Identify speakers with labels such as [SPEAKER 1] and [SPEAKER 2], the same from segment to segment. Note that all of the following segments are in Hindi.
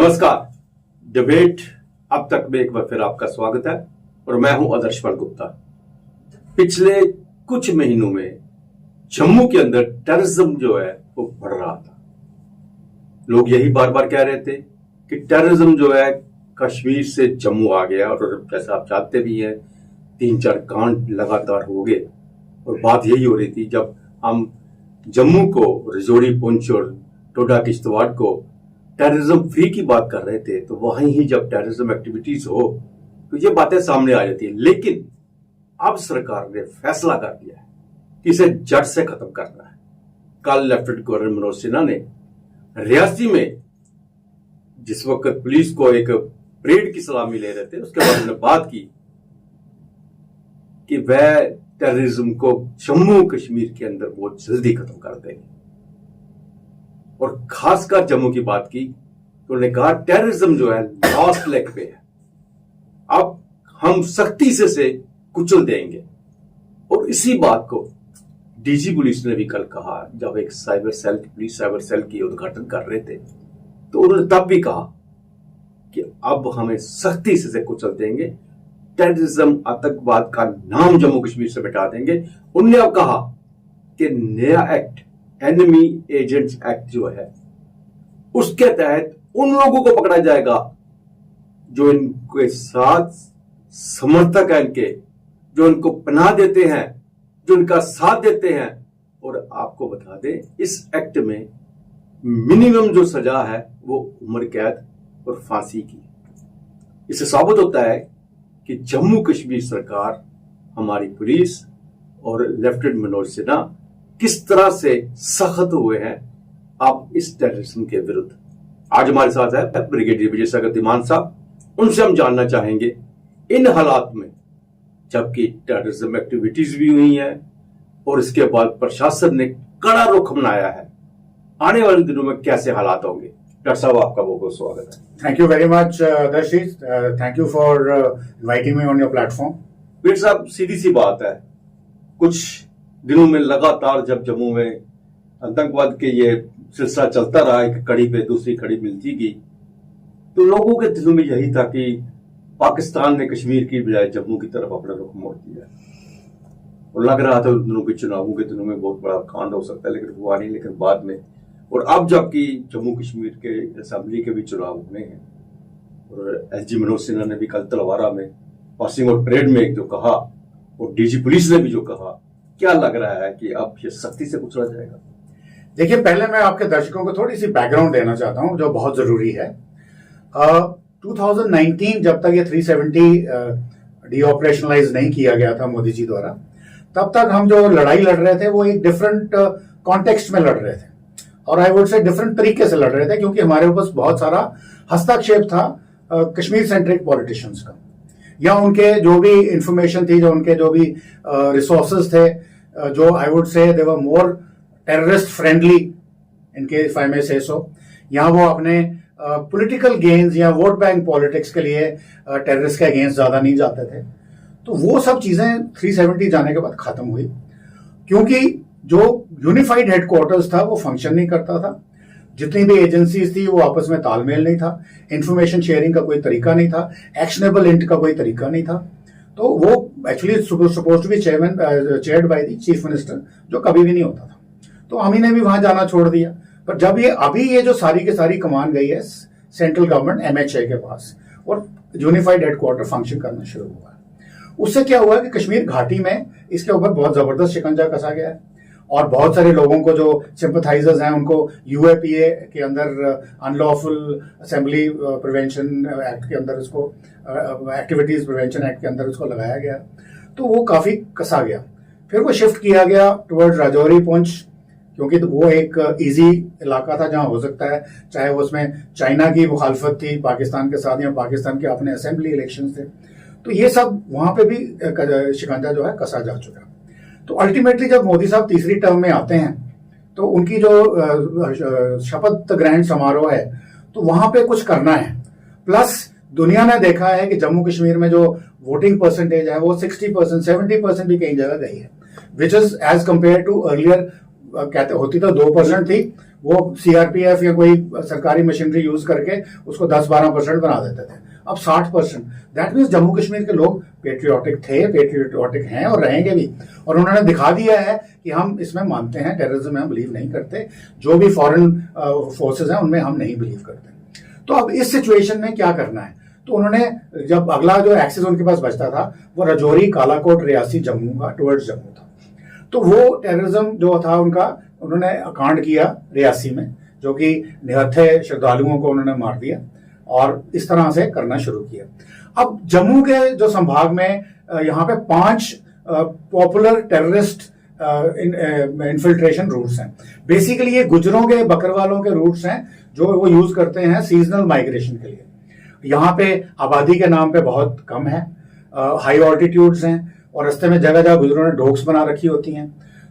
[SPEAKER 1] नमस्कार। डिबेट अब तक में एक बार फिर आपका स्वागत है और मैं हूं आदर्शपाल गुप्ता। पिछले कुछ महीनों में जम्मू के अंदर टेररिज्म जो है वो बढ़ रहा था। लोग यही बार बार कह रहे थे कि टेररिज्म जो है कश्मीर से जम्मू आ गया, और जैसा आप जानते भी हैं 3-4 कांड लगातार हो गए। और बात यही हो रही थी जब हम जम्मू को, रजौरी, पुंछ और डोडा किश्तवाड़ को टेररिज्म फ्री की बात कर रहे थे, तो वहीं ही जब टेररिज्म एक्टिविटीज हो तो ये बातें सामने आ जाती है। लेकिन अब सरकार ने फैसला कर दिया है कि इसे जड़ से खत्म करना है। कल लेफ्टिनेंट गवर्नर मनोज सिन्हा ने रियासी में जिस वक्त पुलिस को एक परेड की सलामी ले रहे थे, उसके बाद उन्होंने बात की कि वह टेररिज्म को जम्मू कश्मीर के अंदर बहुत जल्दी खत्म कर देंगे। और खासकर जम्मू की बात की तो उन्होंने कहा टेररिज्म जो है लास्ट लेग पे है, अब हम सख्ती से कुचल देंगे। और इसी बात को डीजी पुलिस ने भी कल कहा जब एक पुलिस साइबर सेल की उद्घाटन कर रहे थे, तो उन्होंने तब भी कहा कि अब हमें सख्ती से कुचल देंगे, टेररिज्म आतंकवाद का नाम जम्मू कश्मीर से मिटा देंगे। उन्होंने अब कहा कि नया एक्ट, एनिमी एजेंट्स एक्ट जो है, उसके तहत उन लोगों को पकड़ा जाएगा जो इनके साथ समर्थक हैं, इनके जो इनको पनाह देते हैं, जो इनका साथ देते हैं। और आपको बता दें इस एक्ट में मिनिमम जो सजा है वो उम्र कैद और फांसी की। इससे साबित होता है कि जम्मू कश्मीर सरकार, हमारी पुलिस और लेफ्टिनेंट मनोज सिन्हा किस तरह से सख्त हुए हैं अब इस टेररिज्म के विरुद्ध। आज हमारे साथ है ब्रिगेडियर विजय सागर तिमान साहब। उनसे हम जानना चाहेंगे इन हालात में, जबकि टेररिज्म एक्टिविटीज भी हुई हैं और इसके बाद प्रशासन ने कड़ा रुख अपनाया है, आने वाले दिनों में कैसे हालात होंगे। डॉक्टर साहब, आपका बहुत बहुत स्वागत है।
[SPEAKER 2] Thank you very much Darshit, thank you for inviting me on your platform.
[SPEAKER 1] Veer साहब, सीधी सी बात है, कुछ दिनों में लगातार जब जम्मू में आतंकवाद के ये सिलसिला चलता रहा, एक कड़ी पे दूसरी कड़ी मिलती गई, तो लोगों के दिलों में यही था कि पाकिस्तान ने कश्मीर की बजाय जम्मू की तरफ अपना रुख मोड़ दिया। और लग रहा था उन दिनों के चुनावों के दिनों में बहुत बड़ा कांड हो सकता है, लेकिन हुआ नहीं। लेकिन बाद में, और अब जबकि जम्मू कश्मीर के असेंबली के भी चुनाव होने हैं, और एसजी मनोज सिन्हा ने भी कल तलवारा में पासिंग आउट परेड में जो कहा, और डीजी पुलिस ने भी जो कहा, क्या लग रहा है कि अब ये सख्ती से कुचला जाएगा?
[SPEAKER 2] देखिए, पहले मैं आपके दर्शकों को थोड़ी सी बैकग्राउंड देना चाहता हूं जो बहुत जरूरी है। 2019 जब तक ये 370 डीऑपरेशनलाइज नहीं किया गया था मोदी जी द्वारा, तब तक हम जो लड़ाई लड़ रहे थे वो एक डिफरेंट कॉन्टेक्स्ट में लड़ रहे थे, और आई वुड से डिफरेंट तरीके से लड़ रहे थे, क्योंकि हमारे पास बहुत सारा हस्तक्षेप था कश्मीर सेंट्रिक पॉलिटिशियंस का, या उनके जो भी इंफॉर्मेशन थी, जो उनके जो भी रिसोर्सेज थे, जो I would say they were more terrorist friendly इनके, इफ आई मे से सो। यहाँ वो अपने पॉलिटिकल गेन्स या वोट बैंक पॉलिटिक्स के लिए टेररिस्ट के अगेंस्ट ज्यादा नहीं जाते थे। तो वो सब चीजें 370 जाने के बाद खत्म हुई, क्योंकि जो यूनिफाइड हेडक्वार्टर्स था वो फंक्शन नहीं करता था, जितनी भी एजेंसीज थी वो आपस में तालमेल नहीं था, इंफॉर्मेशन शेयरिंग का कोई तरीका नहीं था, एक्शनेबल इंट का कोई तरीका नहीं था। तो वो actually supposed to be chaired by the chief minister, जो कभी भी नहीं होता था। तो हम ही ने भी वहां जाना छोड़ दिया। पर जब ये जो सारी की सारी कमान गई है सेंट्रल गवर्नमेंट MHA के पास, और यूनिफाइड हेडक्वार्टर फंक्शन करना शुरू हुआ, उससे क्या हुआ कि कश्मीर घाटी में इसके ऊपर बहुत जबरदस्त शिकंजा कसा गया है, और बहुत सारे लोगों को जो सिंपथाइजर्स हैं उनको UAPA के अंदर, अनलॉफुल असेंबली प्रिवेंशन एक्ट के अंदर, उसको एक्टिविटीज प्रिवेंशन एक्ट के अंदर उसको लगाया गया। तो वो काफी कसा गया। फिर वो शिफ्ट किया गया टुवर्ड्स राजौरी, पुंछ, क्योंकि तो वो एक इजी इलाका था जहां हो सकता है, चाहे वो उसमें चाइना की मुखालफत थी पाकिस्तान के साथ, या पाकिस्तान के अपने असेंबली इलेक्शन थे। तो ये सब वहां पे भी शिकंजा जो है कसा जा चुका। तो अल्टीमेटली जब मोदी साहब तीसरी टर्म में आते हैं, तो उनकी जो शपथ ग्रहण समारोह है, तो वहां पे कुछ करना है। प्लस दुनिया ने देखा है कि जम्मू कश्मीर में जो वोटिंग परसेंटेज है वो 60%, 70% भी कई जगह गई है, which is as compare to earlier कहते होती तो 2% थी, वो सीआरपीएफ या कोई सरकारी मशीनरी यूज करके उसको 10-12% बना देते थे। अब 60%। दैट मीन्स जम्मू कश्मीर के लोग पेट्रियोटिक थे, पेट्रियोटिक हैं और रहेंगे भी। और उन्होंने दिखा दिया है कि हम इसमें मानते हैं, टेररिज्म में हम बिलीव नहीं करते, जो भी फॉरेन फोर्सेज हैं उनमें हम नहीं बिलीव करते। तो अब इस सिचुएशन में क्या करना है? तो उन्होंने जब अगला जो एक्सेस उनके पास बचता था वो रजौरी, कालाकोट, रियासी, जम्मू का, टुवर्ड्स जम्मू था। तो वो टेररिज्म जो था उनका, उन्होंने कांड किया रियासी में, जो कि निहत्थे श्रद्धालुओं को उन्होंने मार दिया और इस तरह से करना शुरू किया। अब जम्मू के जो संभाग में यहाँ पे 5 पॉपुलर टेररिस्ट इन्फिल्ट्रेशन रूट्स हैं। बेसिकली ये गुजरों के, बकरवालों के रूट्स हैं जो वो यूज करते हैं सीजनल माइग्रेशन के लिए। यहाँ पे आबादी के नाम पे बहुत कम है, हाई ऑल्टीट्यूड्स हैं और रास्ते में जगह जगह गुजरों ने डोक्स बना रखी होती हैं,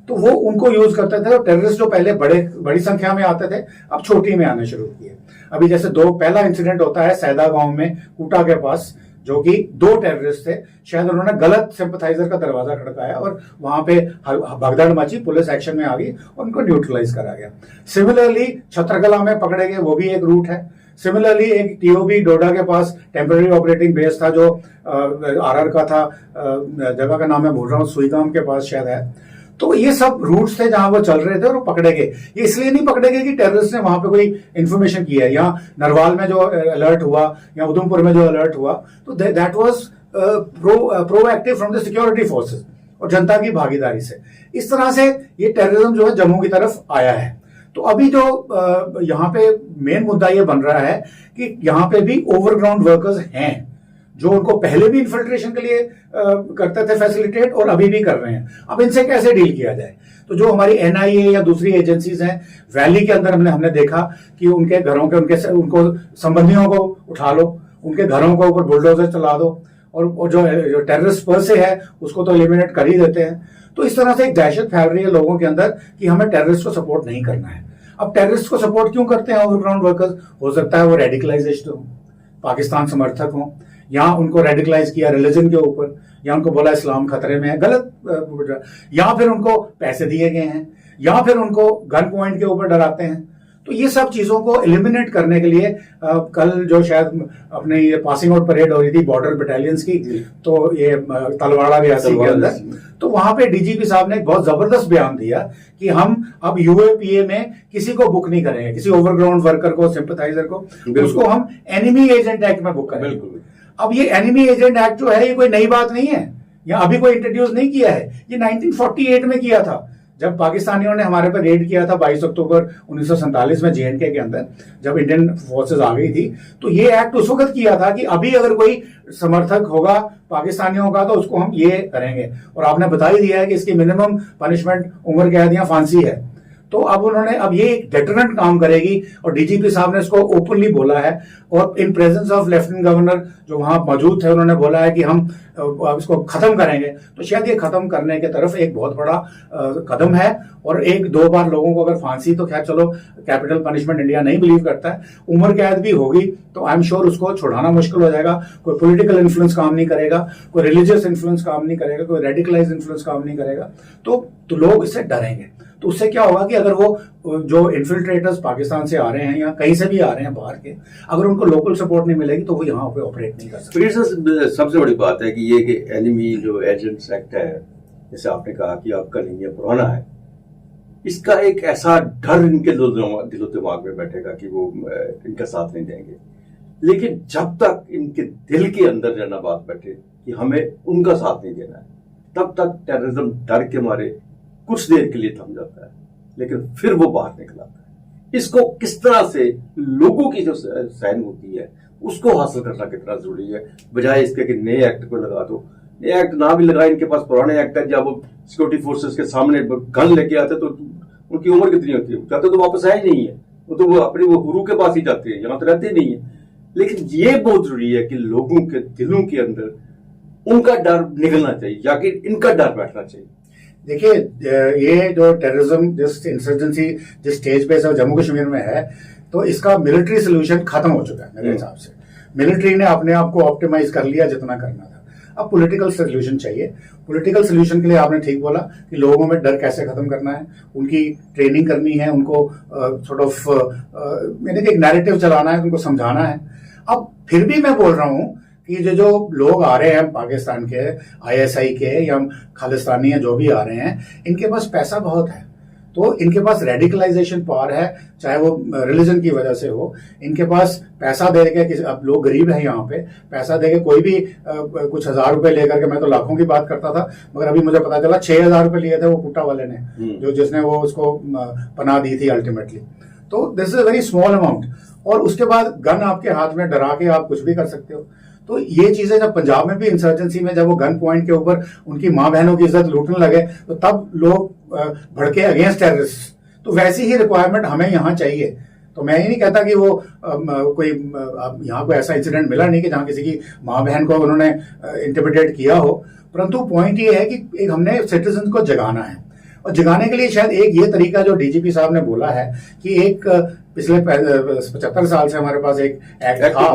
[SPEAKER 2] तो वो उनको यूज करते थे। और टेररिस्ट जो पहले बड़ी संख्या में आते थे, अब छोटी में आने शुरू किए। अभी जैसे पहला इंसिडेंट होता है सैदा गांव में, कूटा के पास, जो कि 2 टेररिस्ट थे, शायद उन्होंने गलत सिंपथाइजर का दरवाजा खड़काया और वहां पे भगदड़ मची, पुलिस एक्शन में आ गई और उनको न्यूट्रलाइज करा गया। सिमिलरली छत्रकला में पकड़े गए, वो भी एक रूट है। सिमिलरली एक टीओबी डोडा के पास टेम्पररी ऑपरेटिंग बेस था जो आरआर का था, जगह का नाम मैं भूल रहा हूँ, सुईगाम के पास शायद है। तो ये सब रूट्स थे जहां वो चल रहे थे और वो पकड़े गए। ये इसलिए नहीं पकड़े गए कि टेररिस्ट ने वहां पे कोई इंफॉर्मेशन की है, या नरवाल में जो अलर्ट हुआ या उधमपुर में जो अलर्ट हुआ, तो that was proactive from the security forces और जनता की भागीदारी से। इस तरह से ये टेररिज्म जो है जम्मू की तरफ आया है। तो अभी जो यहाँ पे मेन मुद्दा ये बन रहा है कि यहाँ पे भी ओवरग्राउंड वर्कर्स हैं जो उनको पहले भी इन्फिल्ट्रेशन के लिए करते थे फैसिलिटेट, और अभी भी कर रहे हैं। अब इनसे कैसे डील किया जाए? तो जो हमारी एनआईए या दूसरी एजेंसीज हैं, वैली के अंदर हमने देखा कि उनके घरों के उनको संबंधियों को उठा लो, उनके घरों को ऊपर बुलडोजर चला दो, और जो टेररिस्ट पर से है उसको तो एलिमिनेट कर ही देते हैं। तो इस तरह से एक दहशत फैल रही है लोगों के अंदर कि हमें टेररिस्ट को सपोर्ट नहीं करना है। अब टेररिस्ट को सपोर्ट क्यों करते हैं ओवरग्राउंड वर्कर्स? हो सकता है वो रेडिकलाइजेशन हो, पाकिस्तान समर्थक हो, या उनको रेडिकलाइज किया रिलीजन के ऊपर, या उनको बोला इस्लाम खतरे में है, गलत, या फिर उनको पैसे दिए गए हैं, या फिर उनको गन पॉइंट के ऊपर डराते हैं। तो ये सब चीजों को एलिमिनेट करने के लिए कल जो शायद अपने ये पासिंग आउट परेड हो रही थी बॉर्डर बटालियंस की, तो ये तलवाड़ा रियासी के अंदर, तो वहां पे डीजीपी साहब ने एक बहुत जबरदस्त बयान दिया कि हम अब यूएपीए में किसी को बुक नहीं करेंगे, किसी ओवरग्राउंड वर्कर को, सिंपथाइजर को, उसको हम एनिमी एजेंट एक्ट में बुक करेंगे। अब ये एनिमी एजेंट एक्ट जो है ये कोई नई बात नहीं है, या अभी कोई इंट्रोड्यूस नहीं किया है, ये 1948 में किया था, जब पाकिस्तानियों ने हमारे पर रेड किया था 22 अक्टूबर 1947 में जेएनके के अंदर, जब इंडियन फोर्सेस आ गई थी। तो ये एक्ट उस वक्त किया था कि अभी अगर कोई समर्थक होगा पाकिस्तानियों का तो उसको हम ये करेंगे, और आपने बता ही दिया है कि इसकी मिनिमम पनिशमेंट उम्र कैद या फांसी है। तो अब उन्होंने अब ये एक डेटरेंट काम करेगी, और डीजीपी साहब ने इसको ओपनली बोला है, और in presence of lieutenant governor जो वहां मौजूद थे उन्होंने बोला है कि हम इसको खत्म करेंगे। तो शायद ये खत्म करने की तरफ एक बहुत बड़ा कदम है, और 1-2 बार लोगों को अगर फांसी, तो खैर चलो कैपिटल पनिशमेंट इंडिया नहीं बिलीव करता है, उम्र कैद भी होगी तो आई एम श्योर उसको छुड़ाना मुश्किल हो जाएगा। कोई पॉलिटिकल इन्फ्लुएंस काम नहीं करेगा, कोई रिलीजियस इन्फ्लुएंस काम नहीं करेगा, कोई रेडिकलाइज इन्फ्लुएंस काम नहीं करेगा, तो लोग इससे डरेंगे। तो उससे क्या होगा कि अगर वो जो इन्फिल्ट्रेटर्स पाकिस्तान से आ रहे हैं या कहीं से भी आ रहे हैं बाहर के, अगर उनको लोकल सपोर्ट नहीं मिलेगी तो वो यहाँ पे ऑपरेट नहीं कर सकते।
[SPEAKER 1] सबसे बड़ी बात है कि ये कि एनिमी जो एजेंट्स एक्ट है, जैसे आपने कहा कि आपका नहीं है, पुराना है, इसका एक ऐसा डर इनके दिलो दिमाग में बैठेगा कि वो इनका साथ नहीं देंगे। लेकिन जब तक इनके दिल के अंदर जाना बात बैठे कि हमें उनका साथ नहीं देना है, तब तक टेररिज्म डर के मारे कुछ देर के लिए थम जाता है, लेकिन फिर वो बाहर निकल आता है। इसको किस तरह से लोगों की जो सहन होती है उसको हासिल करना कितना जरूरी है, बजाय इसके कि नए एक्ट को लगा दो। नए एक्ट ना भी लगाए, इनके पास पुराने एक्ट है, जब वो सिक्योरिटी फोर्सेस के सामने गन लेके आते तो उनकी उम्र कितनी होती है, जाते तो वापस आए नहीं है, वो अपने वो गुरु के पास ही जाते हैं, यहाँ तो रहते नहीं है। लेकिन ये बहुत जरूरी है कि लोगों के दिलों के अंदर उनका डर निकलना चाहिए, या कि इनका डर बैठना चाहिए।
[SPEAKER 2] देखिए, ये जो टेररिज्म, जिस इंसर्जेंसी जिस स्टेज पे सब जम्मू कश्मीर में है, तो इसका मिलिट्री सोल्यूशन खत्म हो चुका है मेरे हिसाब से। मिलिट्री ने अपने आप को ऑप्टिमाइज कर लिया जितना करना था। अब पॉलिटिकल सोल्यूशन चाहिए। पॉलिटिकल सोल्यूशन के लिए आपने ठीक बोला कि लोगों में डर कैसे खत्म करना है, उनकी ट्रेनिंग करनी है, उनको सॉर्ट ऑफ यानी कि एक नैरेटिव चलाना है, उनको समझाना है। अब फिर भी मैं बोल रहा हूं कि जो लोग आ रहे हैं पाकिस्तान के, आईएसआई के या खालिस्तानी या जो भी आ रहे हैं, इनके पास पैसा बहुत है, तो इनके पास रेडिकलाइजेशन पावर है, चाहे वो रिलीजन की वजह से हो। इनके पास पैसा दे के, अब लोग गरीब हैं यहाँ पे, पैसा दे के कोई भी कुछ 1000 रुपए लेकर के, मैं तो लाखों की बात करता था, मगर अभी मुझे पता चला 6000 रुपए लिए थे वो कुट्टा वाले ने, जिसने वो उसको पनाह दी थी अल्टीमेटली। तो this is a very small amount, और उसके बाद गन आपके हाथ में, डरा के आप कुछ भी कर सकते हो। तो ये चीजें जब पंजाब में भी इंसर्जेंसी में जब वो गन पॉइंट के ऊपर उनकी माँ बहनों की इज्जत लूटने लगे, तो तब लोग भड़के अगेंस्ट टेररिस्ट। तो वैसी ही रिक्वायरमेंट हमें यहाँ चाहिए। तो मैं ये नहीं कहता कि वो कोई यहाँ कोई ऐसा इंसिडेंट मिला नहीं कि जहाँ किसी की माँ बहन को उन्होंने इंटिमिडेट किया हो, परंतु पॉइंट ये है कि एक हमने सिटीजन को जगाना है, और जगाने के लिए शायद एक ये तरीका जो डीजीपी साहब ने बोला है कि एक पिछले 75 साल से हमारे पास एक एक्ट था,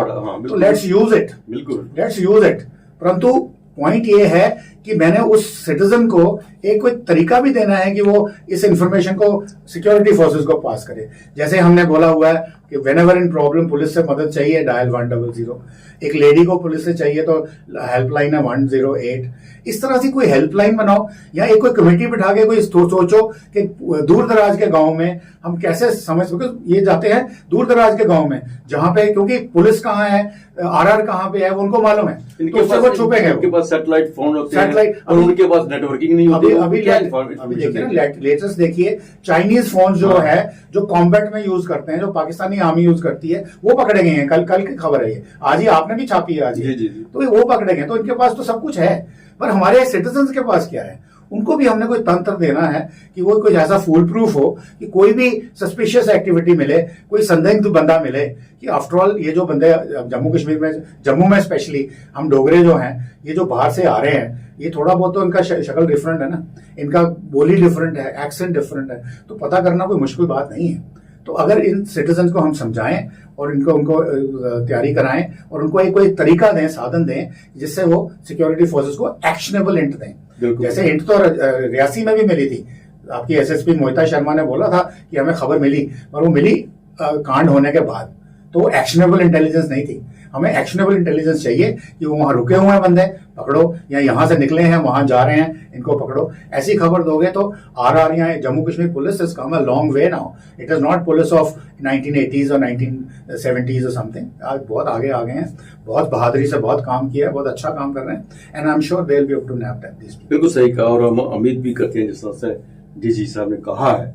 [SPEAKER 2] तो लेट्स यूज इट, बिल्कुल लेट्स यूज इट। परंतु पॉइंट ये है कि मैंने उस सिटीजन को एक कोई तरीका भी देना है कि वो इस इंफॉर्मेशन को सिक्योरिटी फोर्सेस को पास करे। जैसे हमने बोला हुआ है कि when ever in problem, police से मदद चाहिए, डायल 100। एक लेडी को पुलिस से चाहिए तो हेल्पलाइन है 108। इस तरह से कोई हेल्पलाइन बनाओ, या एक कोई कमेटी बिठा के कोई सोचो कि दूर दराज के गांव में हम कैसे समझ, क्योंकि ये जाते हैं दूर दराज के गांव में जहां पे, क्योंकि पुलिस कहाँ है, आरआर कहाँ पे है, वो उनको मालूम है, तो उससे वो छुपेंगे।
[SPEAKER 1] उनके पास सैटेलाइट फोन होते हैं और उनके पास नेटवर्किंग नहीं होती।
[SPEAKER 2] अभी देखिए ना, लेटेस्ट देखिए, चाइनीज फोन जो है, जो कॉम्बैट में यूज करते हैं, जो पाकिस्तानी आर्मी यूज करती है, वो पकड़े गए हैं। कल की खबर है ये, आज ही आपने भी छापी है आज ही। तो वो पकड़े गए, तो इनके पास तो सब कुछ है, पर हमारे सिटीजन्स के पास क्या है? उनको भी हमने कोई तंत्र देना है कि वो कोई ऐसा फूल प्रूफ हो कि कोई भी सस्पिशियस एक्टिविटी मिले, कोई संदिग्ध बंदा मिले, कि आफ्टर ऑल ये जो बंदे जम्मू कश्मीर में, जम्मू में स्पेशली हम डोगरे जो हैं, ये जो बाहर से आ रहे हैं, ये थोड़ा बहुत तो इनका शक्ल डिफरेंट है ना, इनका बोली डिफरेंट है, एक्सेंट डिफरेंट है, तो पता करना कोई मुश्किल बात नहीं है। तो अगर इन सिटीजन को हम समझाएं और उनको तैयारी कराएं और उनको एक कोई तरीका दें, साधन दें, जिससे वो सिक्योरिटी फोर्सेस को एक्शनेबल हिंट दें। जैसे हिंट तो रियासी में भी मिली थी, आपकी एसएसपी मोहिता शर्मा ने बोला था कि हमें खबर मिली, और वो मिली कांड होने के बाद, तो वो एक्शनेबल इंटेलिजेंस नहीं थी। हमें एक्शनेबल इंटेलिजेंस चाहिए कि वो वहां रुके हुए हैं बंदे, पकड़ो, या यहां से निकले हैं वहां जा रहे हैं, इनको पकड़ो। ऐसी खबर दोगे तो आरआर या Jammu Kashmir police is come a long way now. It is not police of 1980s और 1970s और समथिंग। आज बहुत आगे आ गए हैं, बहुत बहादुरी से बहुत काम किया, बहुत अच्छा काम कर रहे हैं, and I am sure they will be able to nap this.
[SPEAKER 1] बिल्कुल सही कहा, और हम उम्मीद भी करते हैं जिस तरह से डीजी साहब ने कहा है,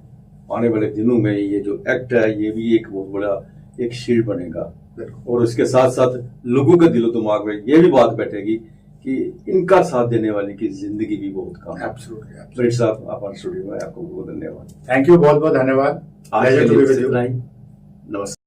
[SPEAKER 1] आने वाले दिनों में ये जो एक्ट है ये भी एक बहुत बड़ा एक शील्ड बनेगा, और उसके साथ साथ लोगों के दिलो दिमाग में ये भी बात बैठेगी कि इनका साथ देने वाले की जिंदगी भी बहुत कम है।
[SPEAKER 2] एब्सोल्युटली
[SPEAKER 1] साहब, आप स्टूडियो में, आपको बहुत धन्यवाद।
[SPEAKER 2] थैंक यू, बहुत बहुत धन्यवाद।
[SPEAKER 1] आज के लिए नमस्कार।